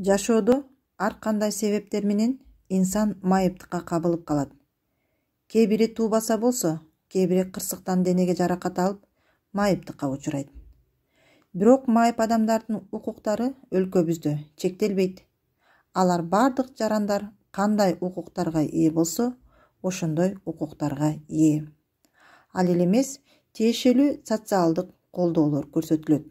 Жашоодо ар кандай себептер менен инсан майыптыкка кабылып калат. Кээ бири туубаса болсо, кээ бири кырсыктан денеге жаракат алып майыптыкка учурайт. Бирок майып адамдардын укуктары өлкөбүздө чектелбейт. Алар бардык жарандар кандай укуктарга ээ болсо, ошондой укуктарга ээ. Ал эле эмес, тиешелүү социалдык колдоолор көрсөтүлөт.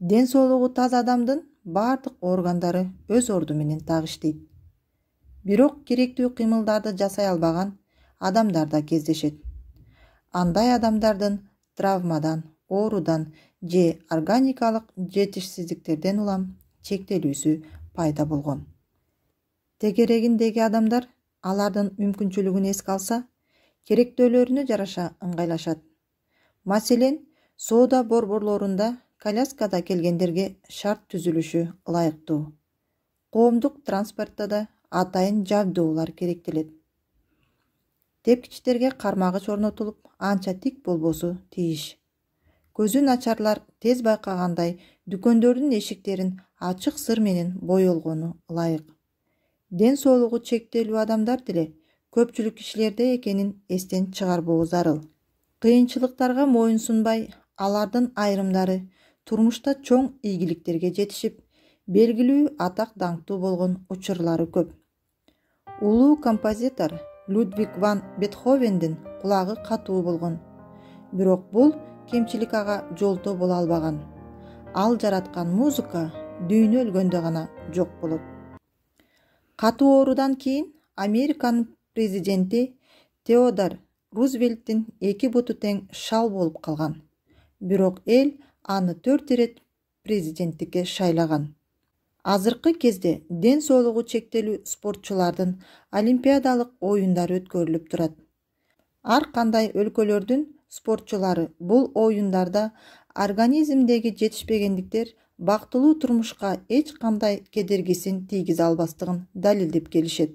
Ден соолугу таза адамдын бардык органдары өз орду менен так иштейт. Бирок керектүү кыймылдарды жасай албаган адамдар да кездешет. Андай адамдардын травмадан, оорудан же органикалык жетишсиздиктерден улам чектелүүсү пайда болгон. Тегерегиндеги адамдар алардын мүмкүнчүлүгүн эске алса, керектөөлөрүнө жараша ыңгайлашат. Маселен, соода борборлорунда коляскада келгендерге шарт түзүлүшү ылайыктуу. Коомдук транспортто да атайын жабдуулар керектелет. Тепкичтерге кармагыч орнотулуп, анча тик болбосу тийиш. Көзү начарлар тез байкагандай дүкөндөрдүн эшиктерин ачык сыр менен боелгону ылайык. Ден соолугу чектелүү адамдар деле көпчүлүк кишилерде экенин эстен чыгарбоо зарыл. Кыйынчылыктарга моюн сунбай, алардын айрымдары турмушта чоң ийгиликтерге жетишип, белгилүү атак даңктуу болгон учурлары көп. Улуу композитор Людвиг ван Бетховендин кулагы катуу болгон. Бирок бул кемчилик ага жолтоо боло албаган. Ал жараткан музыка дүйнө өлгөндө гана жок болот. Катуу оорудан кийин Американын президенти Теодор Рузвельттин эки буту тең шал болуп калган. Бирок эл аны 4 ирет президенттикке шайлаган. Азыркы кезде ден соолугу чектелүү спортчулардын олимпиадалык оюндары өткөрүлүп турат. Ар кандай өлкөлөрдүн спортчулары бул оюндарда организмдеги жетишпегендиктер бактылуу турмушка эч кандай кедергисин тийгизе албастыгын далилдеп келишет.